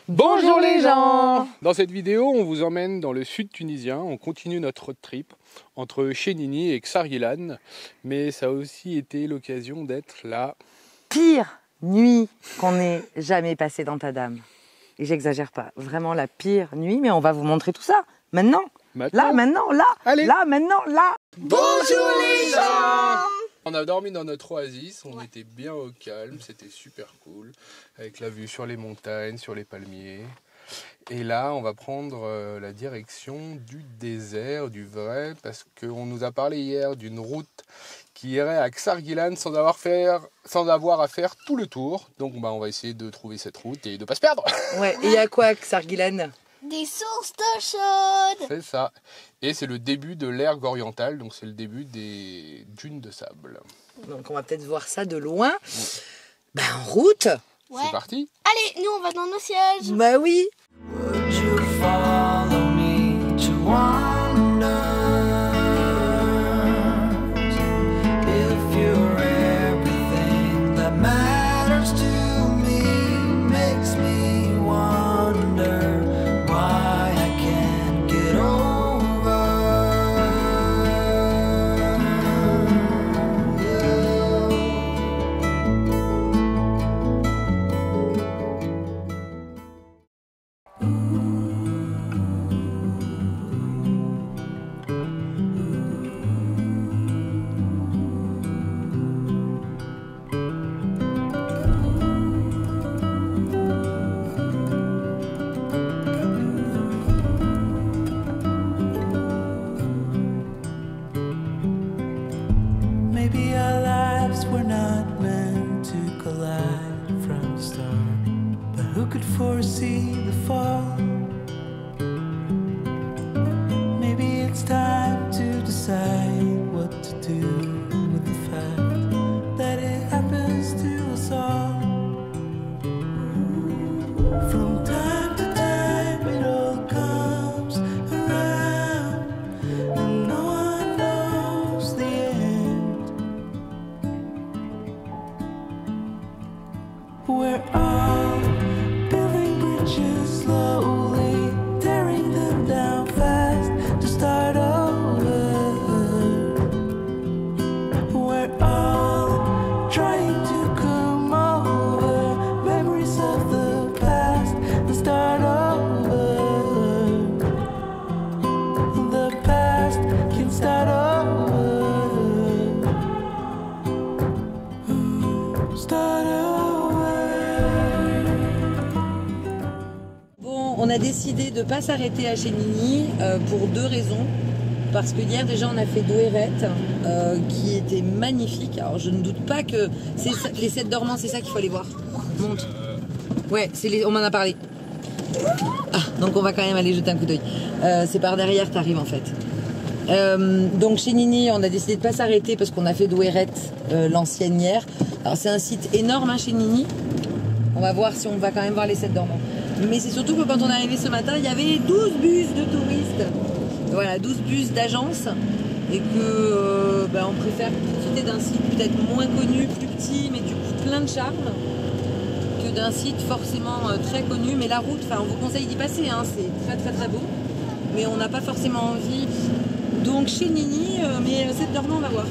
Bonjour les gens! Dans cette vidéo, on vous emmène dans le sud tunisien. On continue notre road trip entre Chénini et Ksarguilan. Mais ça a aussi été l'occasion d'être la pire nuit qu'on ait jamais passée dans Tadam. Et j'exagère pas, vraiment la pire nuit, mais on va vous montrer tout ça maintenant. Là, maintenant, là. Allez. Là, maintenant, là. Bonjour les gens! On a dormi dans notre oasis, on était bien au calme, c'était super cool, avec la vue sur les montagnes, sur les palmiers. Et là, on va prendre la direction du désert, du vrai, parce qu'on nous a parlé hier d'une route qui irait à Ksarguilan sans avoir à faire tout le tour. Donc on va essayer de trouver cette route et de ne pas se perdre. Ouais, et il y a quoi à Ksarguilan? Des sources d'eau chaude. C'est ça. Et c'est le début de l'ergue orientale, donc c'est le début des dunes de sable. Donc on va peut-être voir ça de loin. Ouais. En route. Ouais. C'est parti. Allez, nous on va dans nos sièges. Bah oui. Would you follow me to wonders? If you're everything that matters to me, makes me wonder why I can't get over Maybe our lives were not meant to collide from the start, but who could foresee the fall? Maybe it's time to decide what to do with the fact that it happens to us all. From time to time it all comes around, and no one knows the end. We're all building bridges slowly, tearing them down fast to start over. We're all trying to come over memories of the past and start over. The past can start over. Start over. Bon, on a décidé de ne pas s'arrêter à Chénini pour deux raisons. Parce que hier déjà on a fait Douéret qui était magnifique. Alors je ne doute pas que les 7 dormants, c'est ça qu'il faut aller voir. Monte. Ouais, on m'en a parlé. Ah, donc on va quand même aller jeter un coup d'œil. C'est par derrière t'arrives en fait. Donc chez Nini, on a décidé de pas s'arrêter parce qu'on a fait Douéret l'ancienne hier. Alors c'est un site énorme hein, chez Nini. On va voir si on va quand même voir les 7 dormants. Mais c'est surtout que quand on est arrivé ce matin, il y avait 12 bus de touristes. Voilà, 12 bus d'agence. Et que on préfère profiter d'un site peut-être moins connu, plus petit, mais du coup plein de charme, que d'un site forcément très connu. Mais la route, on vous conseille d'y passer, hein, c'est très très très beau. Mais on n'a pas forcément envie. Donc chez Nini, mais 7 dormants, on va voir.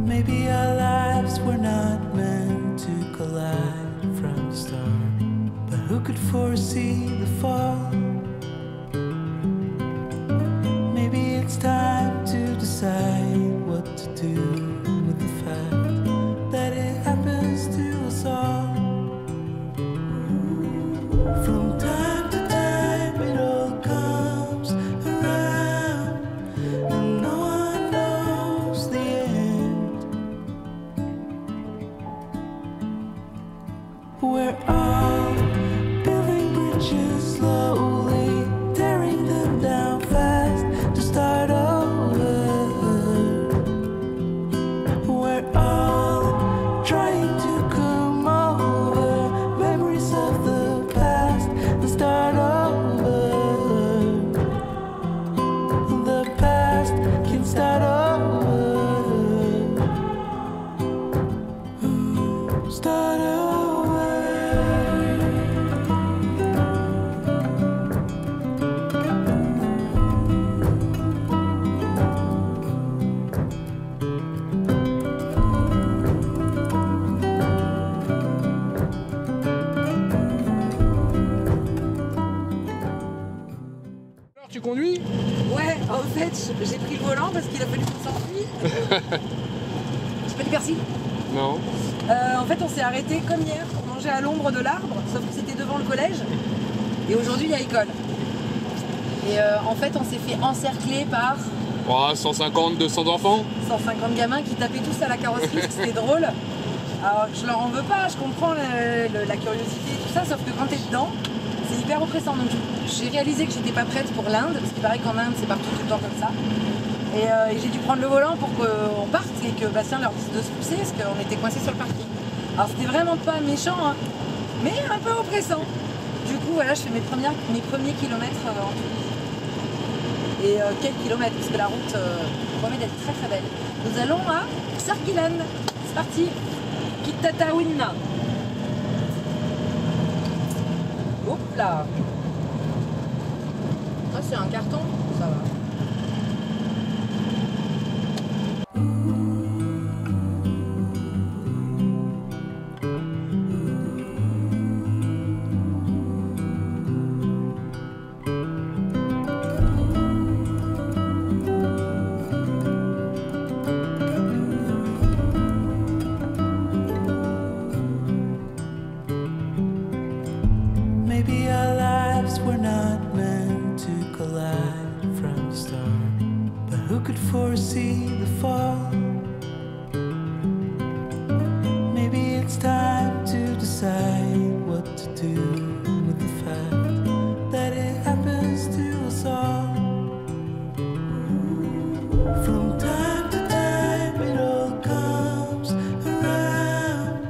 Maybe our lives were not meant to collide from the start, but who could foresee the fall? Maybe it's time to decide what to do with the fact that it happens to us all. From time to time it all comes around, and no one knows the end. We're all building bridges slowly, tearing them down fast to start over. j'ai pris le volant parce qu'il a fallu qu'on s'enfuit. J'ai pas du persil. Non. En fait, on s'est arrêté comme hier pour manger à l'ombre de l'arbre, sauf que c'était devant le collège. Et aujourd'hui, il y a école. Et en fait, on s'est fait encercler par 150, 200 enfants. 150 gamins qui tapaient tous à la carrosserie, c'était drôle. Alors, je leur en veux pas, je comprends la curiosité et tout ça, sauf que quand t'es dedans, c'est hyper oppressant. Donc j'ai réalisé que j'étais pas prête pour l'Inde, parce qu'il paraît qu'en Inde, c'est partout tout le temps comme ça. Et j'ai dû prendre le volant pour qu'on parte et que Bastien leur dise de se pousser, parce qu'on était coincés sur le parking. Alors c'était vraiment pas méchant, hein, mais un peu oppressant. Du coup, voilà, je fais mes premiers kilomètres en Tunisie. Et quel kilomètre, parce que la route promet d'être très très belle. Nous allons à Sargilan. C'est parti. Kitatawinna. Hop là. Ah, c'est un carton, ça va. Maybe our lives were not meant to collide from the start, but who could foresee the fall? Maybe it's time to decide what to do with the fact that it happens to us all. From time to time it all comes around,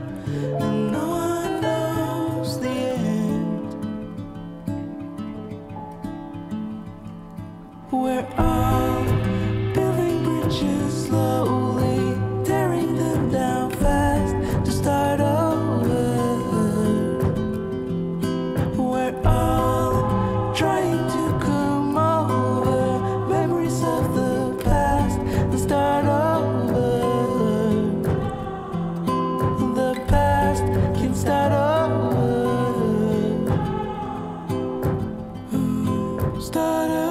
and no one knows the end. We're all building bridges slowly, tearing them down fast to start over. We're all trying to come over memories of the past and start over. The past can start over. Start over.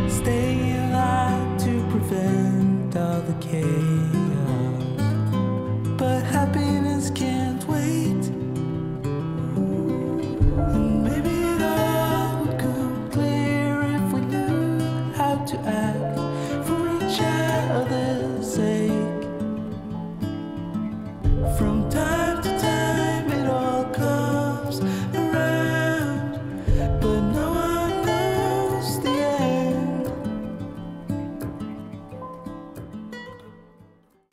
Staying alive to prevent all the chaos, but happiness can't wait. And maybe it all would come clear if we knew how to act for each other's sake. From time to time it all comes around, but no one knows the end.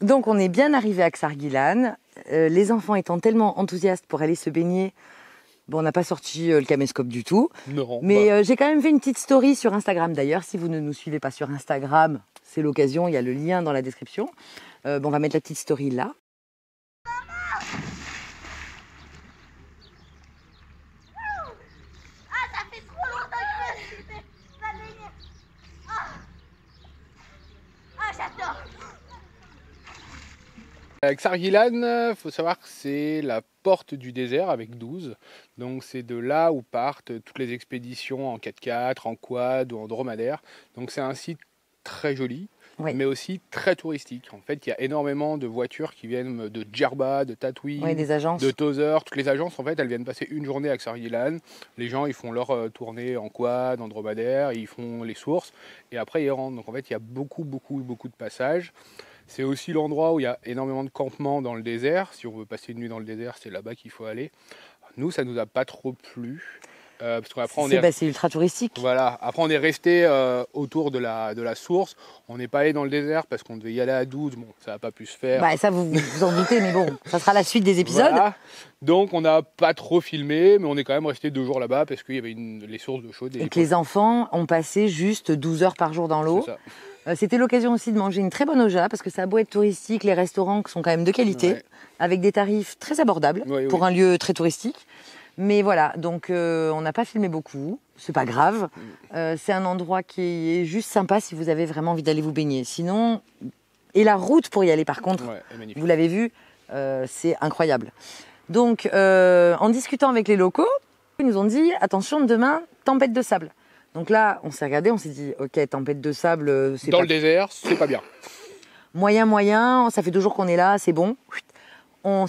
Donc on est bien arrivé à Sargilan. Les enfants étant tellement enthousiastes pour aller se baigner, bon, on n'a pas sorti le caméscope du tout. Non. Mais j'ai quand même fait une petite story sur Instagram d'ailleurs. Si vous ne nous suivez pas sur Instagram, c'est l'occasion, il y a le lien dans la description. Bon, on va mettre la petite story là. Ah, ça fait trop longtemps que je me suis pas baigner. Ah, j'adore. Sargilan, faut savoir que c'est la porte du désert avec 12. Donc c'est de là où partent toutes les expéditions en 4x4, en quad ou en dromadaire. Donc c'est un site très joli, Oui. mais aussi très touristique. En fait, il y a énormément de voitures qui viennent de Djerba, de Tatooine, Oui, des agences. de Tozeur. Toutes les agences, en fait, elles viennent passer une journée à Sargilan. Les gens, ils font leur tournée en quad, en dromadaire, ils font les sources et après ils rentrent. Donc en fait, il y a beaucoup de passages. C'est aussi l'endroit où il y a énormément de campements dans le désert. Si on veut passer une nuit dans le désert, c'est là-bas qu'il faut aller. Nous, ça nous a pas trop plu. Parce qu'après, C'est ultra touristique. voilà. Après, on est resté autour de la source. On n'est pas allé dans le désert parce qu'on devait y aller à 12. Bon, ça n'a pas pu se faire. Bah, ça, vous vous en doutez, mais bon, ça sera la suite des épisodes. Voilà. Donc, on n'a pas trop filmé, mais on est quand même resté 2 jours là-bas parce qu'il y avait les sources d'eau chaude. Et que les enfants ont passé juste 12 heures par jour dans l'eau. C'est ça. C'était l'occasion aussi de manger une très bonne oja, parce que ça a beau être touristique, les restaurants sont quand même de qualité, Ouais. avec des tarifs très abordables Oui, pour oui. un lieu très touristique. Mais voilà, donc on n'a pas filmé beaucoup, c'est pas grave. C'est un endroit qui est juste sympa si vous avez vraiment envie d'aller vous baigner. Sinon, et la route pour y aller par contre, Ouais, est magnifique. vous l'avez vu, c'est incroyable. Donc en discutant avec les locaux, ils nous ont dit attention demain, tempête de sable. Donc là, on s'est regardé, on s'est dit ok, tempête de sable, c'est Dans pas le désert, c'est pas bien. moyen, ça fait 2 jours qu'on est là, c'est bon. On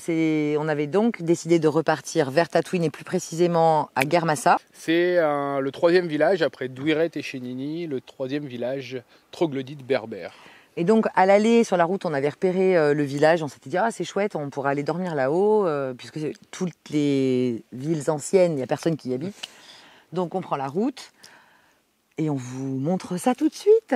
avait donc décidé de repartir vers Tatooine et plus précisément à Garmassa. C'est le 3e village, après Douiret et Chénini, le 3e village troglodyte berbère. Et donc à l'aller sur la route, on avait repéré le village, on s'était dit ah c'est chouette, on pourra aller dormir là-haut, puisque toutes les villes anciennes, il n'y a personne qui y habite. Donc on prend la route et on vous montre ça tout de suite.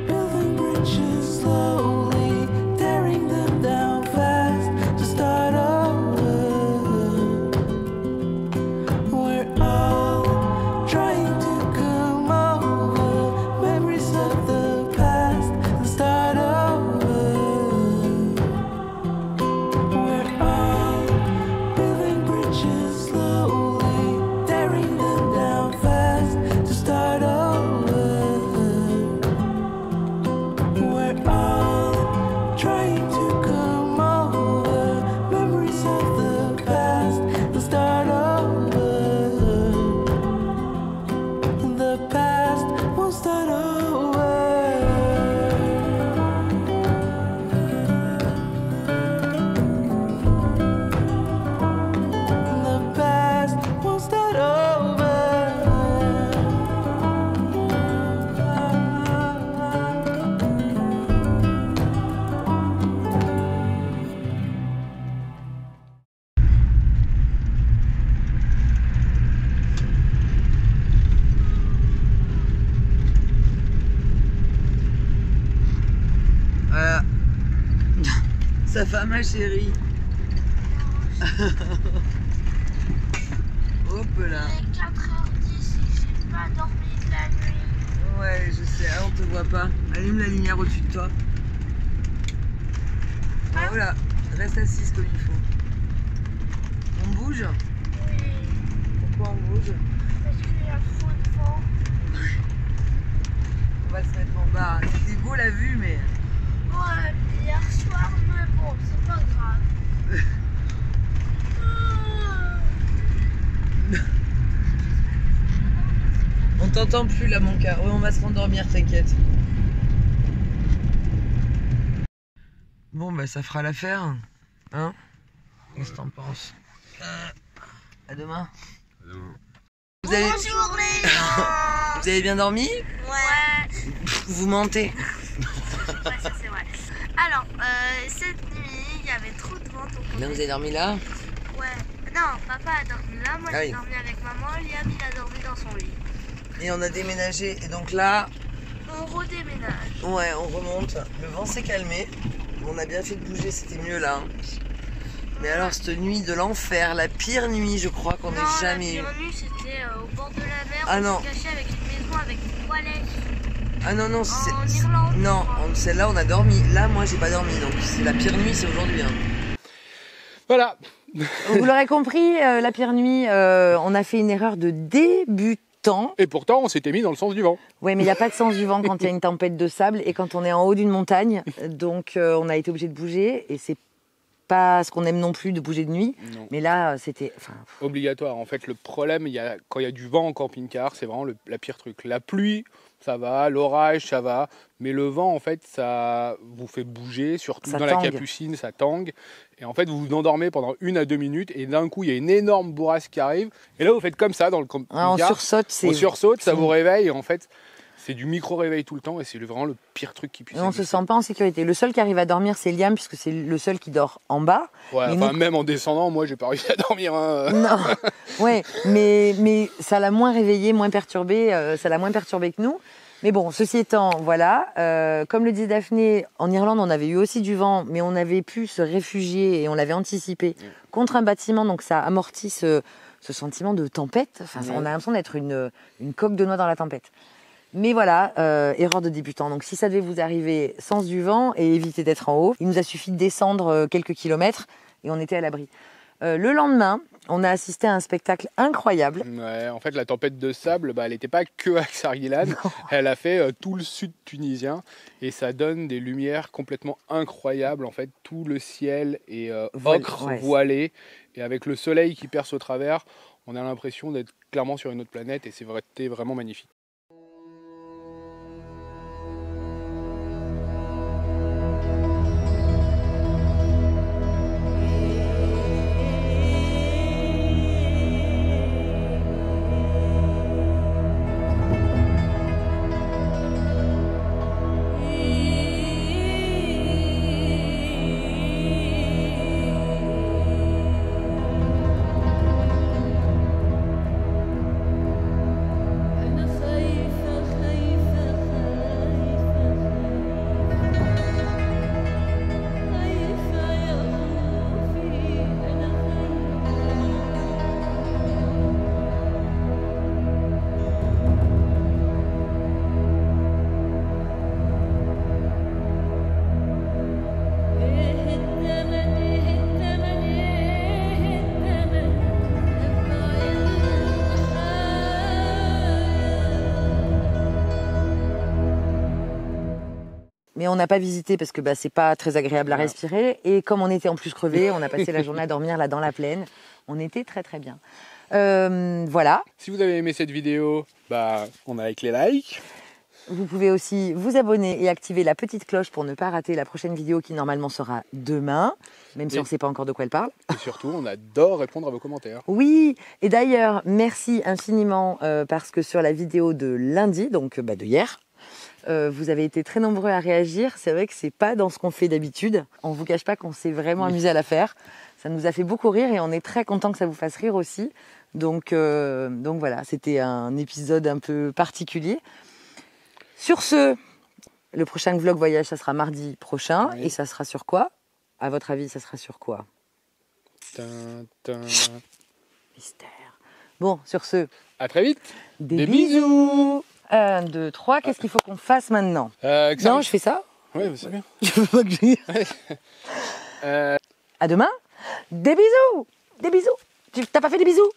Building bridges slowly, tearing them down fast to start over. We're all trying to come over memories of the past and start over. We're all building bridges slowly, tearing them down fast to start over. We're all trying to come over memories of the past and start over. The past will start over. The past will start over. Ça va ma chérie. Hop là. Il est 4h10 et j'ai pas dormi de la nuit. Ouais, je sais, on te voit pas. Allume la lumière au-dessus de toi. Voilà, reste assise comme il faut. On bouge? Oui, Pourquoi on bouge? parce qu'il y a trop de vent. On va se mettre en bas. C'était beau la vue, mais Ouais, hier soir, mais bon, c'est pas grave. on t'entend plus là, mon cœur. Ouais, on va se rendormir, t'inquiète. Bon, bah ça fera l'affaire. Hein? Qu'est-ce que t'en penses? À demain. Vous avez... Bonjour les gens. Vous avez bien dormi? Ouais, Vous mentez. ouais, ça c'est vrai. Alors, cette nuit, il y avait trop de vent. Donc on Là, est- vous avez dormi là? Ouais. Non, papa a dormi là, moi Ah j'ai oui. dormi avec maman, Liam il a dormi dans son lit. Et on a déménagé. Et donc là, On redéménage. ouais, on remonte. Le vent s'est calmé. On a bien fait de bouger, c'était mieux là. Hein. Mais alors, cette nuit de l'enfer, la pire nuit, je crois qu'on Non, ait jamais la eue. pire nuit c'était au bord de la mer, Ah on non. s'est caché avec une maison avec une toilette. Ah non, non, En Irlande, non, je crois. celle-là, on a dormi. Là, moi, j'ai pas dormi. Donc, c'est la pire nuit, c'est aujourd'hui. Hein. Voilà. Vous l'aurez compris, la pire nuit, on a fait une erreur de débutant. Et pourtant, on s'était mis dans le sens du vent. Oui, mais il n'y a pas de sens du vent quand il y a une tempête de sable et quand on est en haut d'une montagne. Donc, on a été obligé de bouger et c'est pas ce qu'on aime non plus de bouger de nuit. Non. Mais là, c'était. Enfin, Obligatoire. En fait, le problème, quand il y a du vent en camping-car, c'est vraiment la pire truc. La pluie, ça va. L'orage, ça va. Mais le vent, en fait, ça vous fait bouger. Surtout Ça dans tangue. la capucine, ça tangue. Et en fait, vous vous endormez pendant 1 à 2 minutes. Et d'un coup, il y a une énorme bourrasque qui arrive. Et là, vous faites comme ça dans le camping-car. on sursaute. On sursaute, ça c'est- vous réveille. Et en fait, c'est du micro-réveil tout le temps. Et c'est vraiment le pire truc qui puisse On se exister. sent pas en sécurité. Le seul qui arrive à dormir, c'est Liam, puisque c'est le seul qui dort en bas. Ouais, Mais enfin, nous- même en descendant, moi, j'ai pas réussi à dormir. Hein. Non, ouais, mais ça l'a moins réveillé, moins perturbé, ça l'a moins perturbé que nous. Mais bon, ceci étant, voilà, comme le dit Daphné, en Irlande, on avait eu aussi du vent, mais on avait pu se réfugier et on l'avait anticipé contre un bâtiment, donc ça amortit ce sentiment de tempête. Enfin, on a l'impression d'être une coque de noix dans la tempête. Mais voilà, erreur de débutant. Donc si ça devait vous arriver, sens du vent et évitez d'être en haut. Il nous a suffi de descendre quelques kilomètres et on était à l'abri. Le lendemain, on a assisté à un spectacle incroyable. Ouais, en fait, la tempête de sable, elle n'était pas que à Xarguilan, elle a fait tout le sud tunisien et ça donne des lumières complètement incroyables. En fait, tout le ciel est ocre, ouais. voilé, et avec le soleil qui perce au travers, on a l'impression d'être clairement sur une autre planète et c'était vraiment magnifique. Mais on n'a pas visité parce que c'est pas très agréable à respirer. Et comme on était en plus crevés, on a passé la journée à dormir là dans la plaine. On était très très bien. Voilà. Si vous avez aimé cette vidéo, on a avec les likes. Vous pouvez aussi vous abonner et activer la petite cloche pour ne pas rater la prochaine vidéo qui normalement sera demain, même si on ne sait pas encore de quoi elle parle. Et surtout, on adore répondre à vos commentaires. Oui, et d'ailleurs, merci infiniment parce que sur la vidéo de lundi, donc de hier, vous avez été très nombreux à réagir. C'est vrai que c'est pas dans ce qu'on fait d'habitude. On vous cache pas qu'on s'est vraiment amusé à la faire. Ça nous a fait beaucoup rire et on est très content que ça vous fasse rire aussi. Donc voilà, c'était un épisode un peu particulier. Sur ce, le prochain vlog voyage, ça sera mardi prochain. Oui. Et ça sera sur quoi? À votre avis, ça sera sur quoi? Mystère. Bon, sur ce, à très vite. Des bisous. 1, 2, 3, qu'est-ce qu'il faut qu'on fasse maintenant? Non, je fais ça? Oui, c'est bien. Je veux pas que je... À demain. Des bisous. Des bisous. T'as pas fait des bisous?